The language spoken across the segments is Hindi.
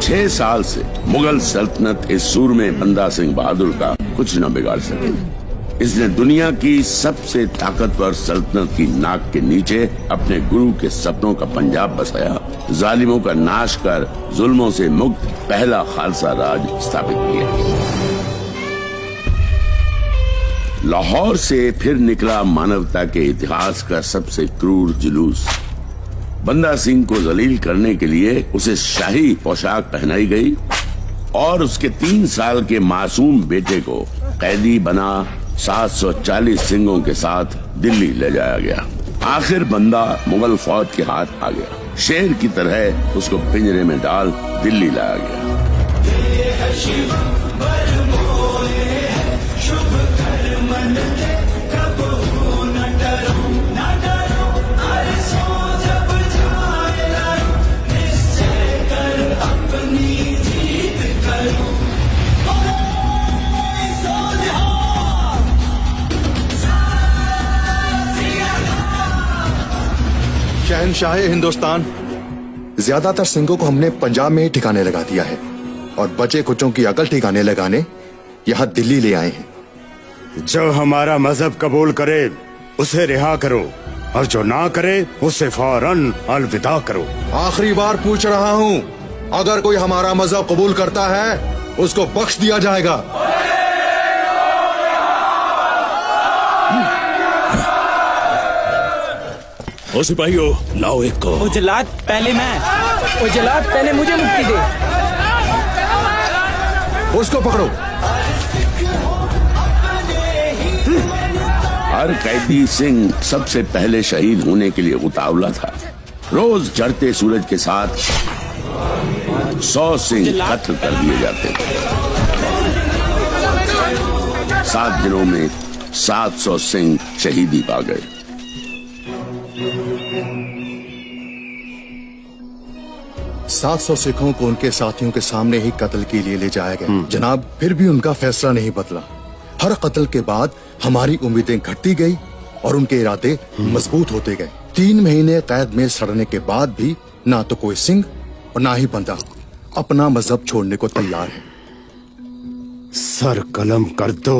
6 साल से मुगल सल्तनत इस सूरमे बंदा सिंह बहादुर का कुछ न बिगाड़ सके। इसने दुनिया की सबसे ताकतवर सल्तनत की नाक के नीचे अपने गुरु के सपनों का पंजाब बसाया, जालिमों का नाश कर जुल्मों से मुक्त पहला खालसा राज स्थापित किया। लाहौर से फिर निकला मानवता के इतिहास का सबसे क्रूर जुलूस। बंदा सिंह को जलील करने के लिए उसे शाही पोशाक पहनाई गई और उसके 3 साल के मासूम बेटे को कैदी बना 740 सिंगों के साथ दिल्ली ले जाया गया। आखिर बंदा मुगल फौज के हाथ आ गया। शेर की तरह उसको पिंजरे में डाल दिल्ली लाया गया। शहनशाह हिंदुस्तान, ज्यादातर सिंगों को हमने पंजाब में ही ठिकाने लगा दिया है और बचे कुचों की अकल ठिकाने लगाने यहाँ दिल्ली ले आए हैं। जो हमारा मजहब कबूल करे उसे रिहा करो और जो ना करे उसे फौरन अलविदा करो। आखिरी बार पूछ रहा हूँ, अगर कोई हमारा मजहब कबूल करता है उसको बख्श दिया जाएगा। ओ सिपाहियों, लाओ एक को। जलाद पहले मैं। जलाद पहले मुझे मुक्ति दे। उसको पकड़ो। हर कैदी सिंह सबसे पहले शहीद होने के लिए उतावला था। रोज चढ़ते सूरज के साथ 100 सिंह कत्ल कर दिए जाते थे। 7 दिनों में 700 सिंह शहीदी पा गए। सात 700 सिखों को उनके साथियों के सामने ही कत्ल के लिए ले जाया गया। जनाब, फिर भी उनका फैसला नहीं बदला। हर कत्ल के बाद हमारी उम्मीदें घटती गई और उनके इरादे मजबूत होते गए। 3 महीने कैद में सड़ने के बाद भी ना तो कोई सिंह और ना ही बंदा अपना मजहब छोड़ने को तैयार है। सर कलम कर दो।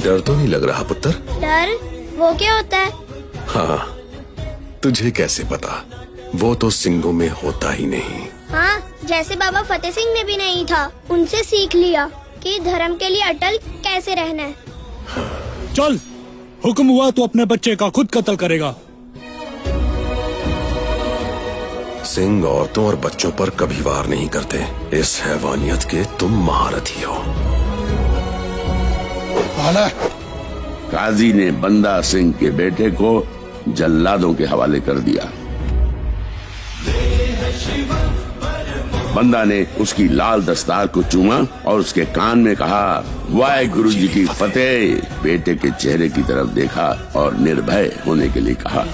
डर तो नहीं लग रहा पुत्र? डर? वो क्या होता है? हाँ, तुझे कैसे पता? वो तो सिंगों में होता ही नहीं। हाँ, जैसे बाबा फतेह सिंह में भी नहीं था। उनसे सीख लिया कि धर्म के लिए अटल कैसे रहना है। चल, हुक्म हुआ तो अपने बच्चे का खुद कत्ल करेगा। सिंह औरतों और बच्चों पर कभी वार नहीं करते। इस हैवानियत के तुम महारथी हो। काजी ने बंदा सिंह के बेटे को जल्लादों के हवाले कर दिया। बंदा ने उसकी लाल दस्तार को चूमा और उसके कान में कहा, वाहेगुरु जी की फतेह। बेटे के चेहरे की तरफ देखा और निर्भय होने के लिए कहा।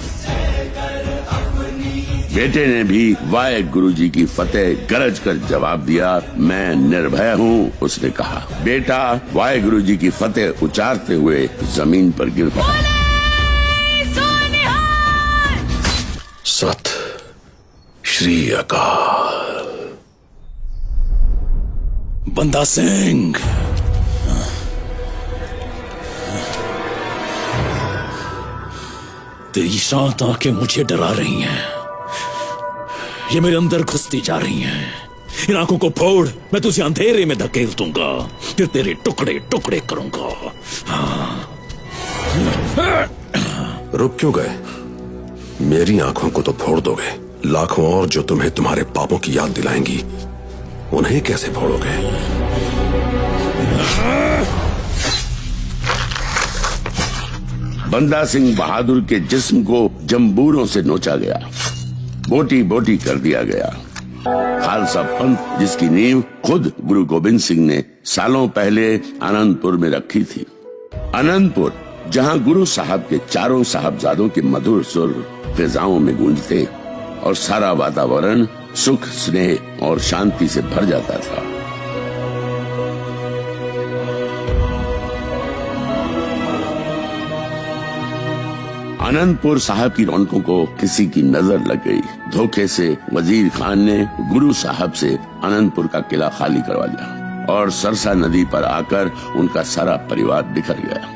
बेटे ने भी वाहेगुरु जी की फतेह गरज कर जवाब दिया, मैं निर्भय हूँ। उसने कहा। बेटा वाहेगुरु जी की फतेह उचारते हुए जमीन पर गिर पड़ा। सत श्री अकाल। बंदा सिंह, तेरी शांत आंखें मुझे डरा रही हैं। ये मेरे अंदर घुसती जा रही हैं। इन आंखों को फोड़, मैं तुझे अंधेरे में धकेल दूंगा, फिर तेरे टुकड़े टुकड़े करूंगा। हाँ। रुक क्यों गए? मेरी आंखों को तो फोड़ दोगे, लाखों और जो तुम्हें तुम्हारे पापों की याद दिलाएंगी, उन्हें कैसे फोड़ोगे? बंदा सिंह बहादुर के जिस्म को जंबूरों से नोचा गया, बोटी बोटी कर दिया गया। खालसा पंथ जिसकी नींव खुद गुरु गोविंद सिंह ने सालों पहले आनंदपुर में रखी थी। आनंदपुर जहां गुरु साहब के चारों साहबजादों के मधुर सुर फिजाओं में गूंजते और सारा वातावरण सुख, स्नेह और शांति से भर जाता था। आनंदपुर साहब की रौनकों को किसी की नजर लग गई। धोखे से वजीर खान ने गुरु साहब से आनंदपुर का किला खाली करवा लिया और सरसा नदी पर आकर उनका सारा परिवार बिखर गया।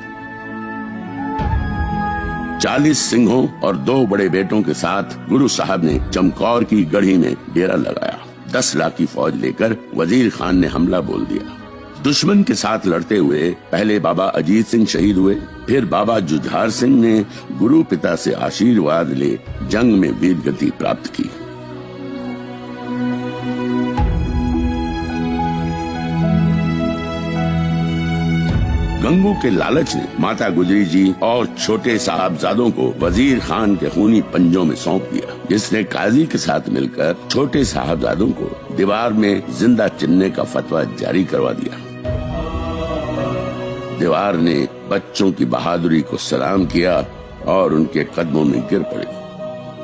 40 सिंहों और 2 बड़े बेटों के साथ गुरु साहब ने चमकौर की गढ़ी में डेरा लगाया। 10 लाख की फौज लेकर वजीर खान ने हमला बोल दिया। दुश्मन के साथ लड़ते हुए पहले बाबा अजीत सिंह शहीद हुए, फिर बाबा जुझार सिंह ने गुरु पिता से आशीर्वाद ले जंग में वीर गति प्राप्त की। गंगू के लालच ने माता गुजरी जी और छोटे साहबजादों को वजीर खान के खूनी पंजों में सौंप दिया, जिसने काजी के साथ मिलकर छोटे साहबजादों को दीवार में जिंदा चिनने का फतवा जारी करवा दिया। दीवार ने बच्चों की बहादुरी को सलाम किया और उनके कदमों में गिर पड़े।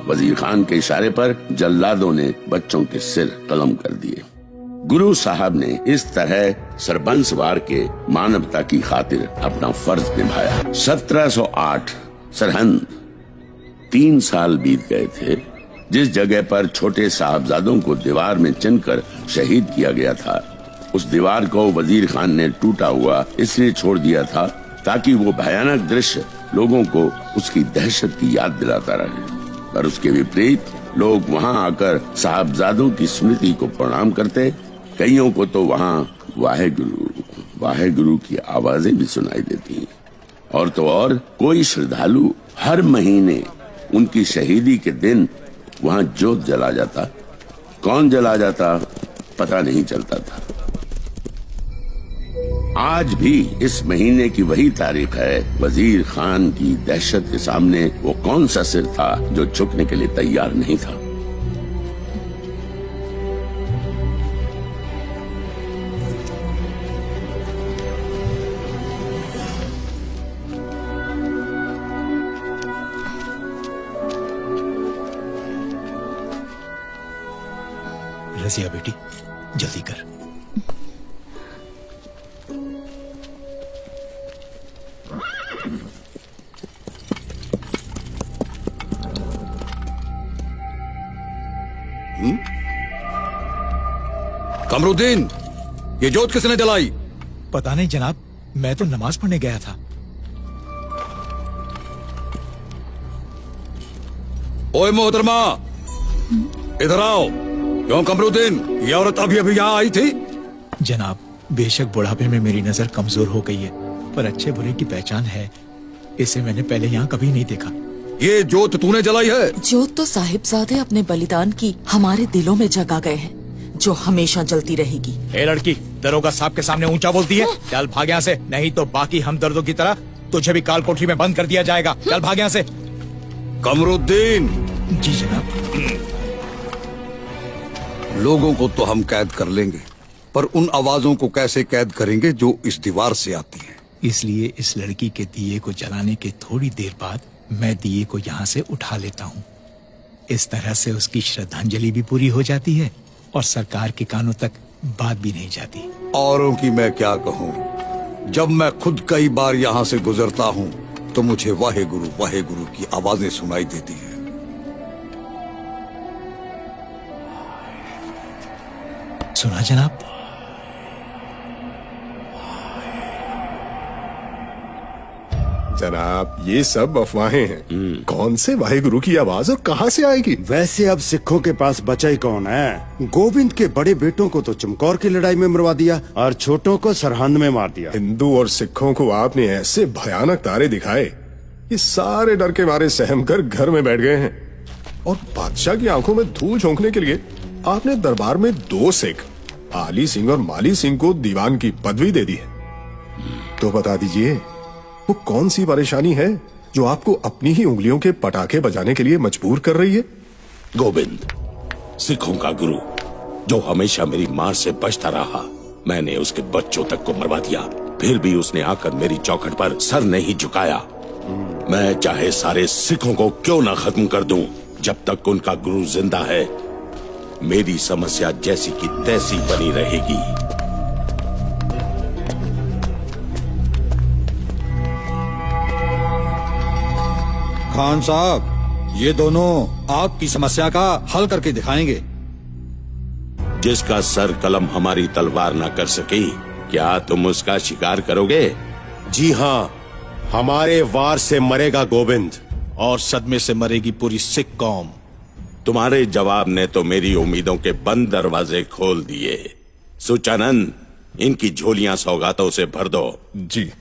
वजीर खान के इशारे पर जल्लादों ने बच्चों के सिर कलम कर दिए। गुरु साहब ने इस तरह सरबंसवार के मानवता की खातिर अपना फर्ज निभाया। 1708 सरहंद 3 साल बीत गए थे। जिस जगह पर छोटे साहबजादों को दीवार में चिनकर शहीद किया गया था, उस दीवार को वजीर खान ने टूटा हुआ इसलिए छोड़ दिया था ताकि वो भयानक दृश्य लोगों को उसकी दहशत की याद दिलाता रहे। पर उसके विपरीत लोग वहाँ आकर साहबजादों की स्मृति को प्रणाम करते। कईयों को तो वहाँ वाहेगुरु की आवाजें भी सुनाई देती। और तो और कोई श्रद्धालु हर महीने उनकी शहीदी के दिन वहाँ जोत जला जाता। कौन जला जाता पता नहीं चलता था। आज भी इस महीने की वही तारीख है। वजीर खान की दहशत के सामने वो कौन सा सिर था जो झुकने के लिए तैयार नहीं था। रजिया बेटी, जल्दी कर। कमरुद्दीन, ये जोत किसने जलाई? पता नहीं जनाब, मैं तो नमाज पढ़ने गया था। ओए मोहतरमा, इधर आओ। क्यों कमरुद्दीन, ये औरत अभी अभी यहाँ आई थी? जनाब, बेशक बुढ़ापे में मेरी नजर कमजोर हो गई है, पर अच्छे बुरे की पहचान है। इसे मैंने पहले यहाँ कभी नहीं देखा। ये जोत तूने जलाई है? जोत तो साहिबजादे अपने बलिदान की हमारे दिलों में जगा गए हैं, जो हमेशा जलती रहेगी। ए लड़की, दरोगा साहब के सामने ऊंचा बोलती है? चल भाग यहाँ से, नहीं तो बाकी हमदर्दों की तरह तुझे भी काल कोठरी में बंद कर दिया जाएगा। चल भाग यहाँ से। कमरुद्दीन। जी जनाब। लोगों को तो हम कैद कर लेंगे, पर उन आवाजों को कैसे कैद करेंगे जो इस दीवार से आती हैं? इसलिए इस लड़की के दिए को जलाने के थोड़ी देर बाद मैं दिए को यहाँ से उठा लेता हूँ। इस तरह से उसकी श्रद्धांजलि भी पूरी हो जाती है और सरकार के कानों तक बात भी नहीं जाती। औरों की मैं क्या कहूँ, जब मैं खुद कई बार यहाँ से गुजरता हूँ तो मुझे वाहेगुरु की आवाजें सुनाई देती हैं। सुना जनाब? जनाब, ये सब अफवाहें हैं। कौन से वाहेगुरु की आवाज और कहाँ से आएगी? वैसे अब सिखों के पास बचा ही कौन है? गोविंद के बड़े बेटों को तो चमकौर की लड़ाई में मरवा दिया और छोटों को सरहंद में मार दिया। हिंदू और सिखों को आपने ऐसे भयानक तारे दिखाए कि सारे डर के मारे सहम कर घर में बैठ गए हैं। और बादशाह की आंखों में धूल झोंकने के लिए आपने दरबार में 2 सिख, आली सिंह और माली सिंह को दीवान की पदवी दे दी है। तो बता दीजिए, वो कौन सी परेशानी है जो आपको अपनी ही उंगलियों के पटाखे बजाने के लिए मजबूर कर रही है? गोविंद, सिखों का गुरु, जो हमेशा मेरी मार से बचता रहा, मैंने उसके बच्चों तक को मरवा दिया, फिर भी उसने आकर मेरी चौखट पर सर नहीं झुकाया। मैं चाहे सारे सिखों को क्यों ना खत्म कर दूं, जब तक उनका गुरु जिंदा है मेरी समस्या जैसी की तैसी बनी रहेगी। खान साहब, ये दोनों आपकी समस्या का हल करके दिखाएंगे। जिसका सर कलम हमारी तलवार ना कर सकी, क्या तुम उसका शिकार करोगे? जी हाँ, हमारे वार से मरेगा गोविंद और सदमे से मरेगी पूरी सिख कौम। तुम्हारे जवाब ने तो मेरी उम्मीदों के बंद दरवाजे खोल दिए। सुचानंद, इनकी झोलियां सौगातों से भर दो। जी।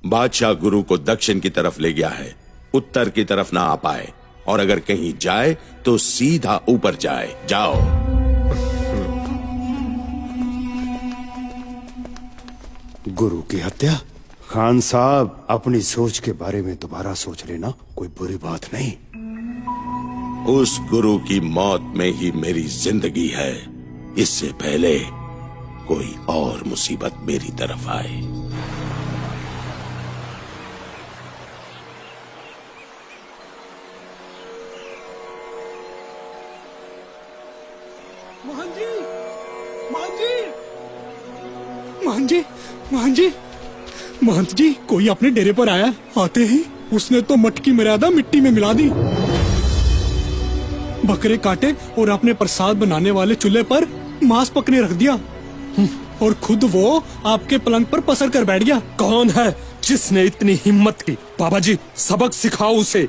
बादशाह गुरु को दक्षिण की तरफ ले गया है, उत्तर की तरफ ना आ पाए, और अगर कहीं जाए तो सीधा ऊपर जाए। जाओ। गुरु की हत्या? खान साहब, अपनी सोच के बारे में दोबारा सोच लेना, कोई बुरी बात नहीं। उस गुरु की मौत में ही मेरी जिंदगी है, इससे पहले कोई और मुसीबत मेरी तरफ आए। मोहन जी, मोहन जी, मोहन जी, मोहन जी, महंत जी, कोई अपने डेरे पर आया। आते ही उसने तो मटकी मर्यादा मिट्टी में मिला दी, बकरे काटे और अपने प्रसाद बनाने वाले चूल्हे पर मांस पकने रख दिया, और खुद वो आपके पलंग पर पसर कर बैठ गया। कौन है जिसने इतनी हिम्मत की? बाबा जी, सबक सिखाओ उसे।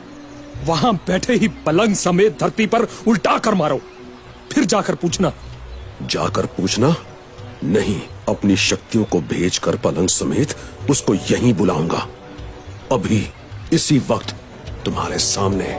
वहां बैठे ही पलंग समेत धरती पर उल्टा कर मारो, फिर जाकर पूछना। जाकर पूछना? नहीं, अपनी शक्तियों को भेजकर पलंग समेत उसको यहीं बुलाऊंगा, अभी इसी वक्त तुम्हारे सामने।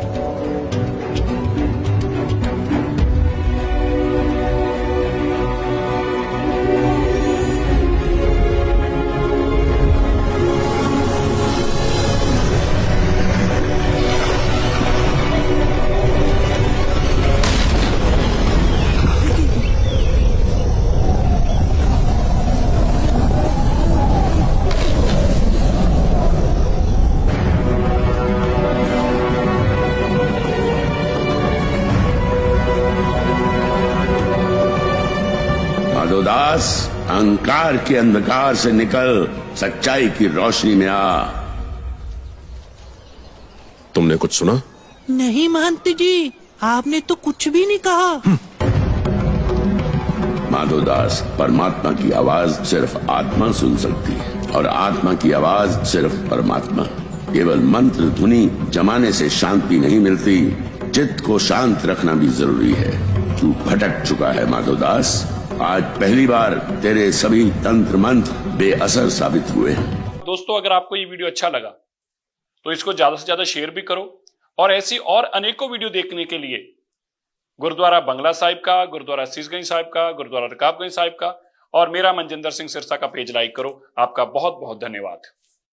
दास, अहंकार के अंधकार से निकल सच्चाई की रोशनी में आ। तुमने कुछ सुना? नहीं महंत जी, आपने तो कुछ भी नहीं कहा। माधोदास, परमात्मा की आवाज सिर्फ आत्मा सुन सकती है, और आत्मा की आवाज सिर्फ परमात्मा। केवल मंत्र ध्वनि जमाने से शांति नहीं मिलती, चित्त को शांत रखना भी जरूरी है। तू भटक चुका है माधोदास। आज पहली बार तेरे सभी तंत्र मंत्र बेअसर साबित हुए हैं। दोस्तों, अगर आपको ये वीडियो अच्छा लगा तो इसको ज्यादा से ज्यादा शेयर भी करो, और ऐसी और अनेकों वीडियो देखने के लिए गुरुद्वारा बंगला साहिब का, गुरुद्वारा शीशगंज साहिब का, गुरुद्वारा रकाबगंज साहिब का और मेरा मनजिंदर सिंह सिरसा का पेज लाइक करो। आपका बहुत बहुत धन्यवाद।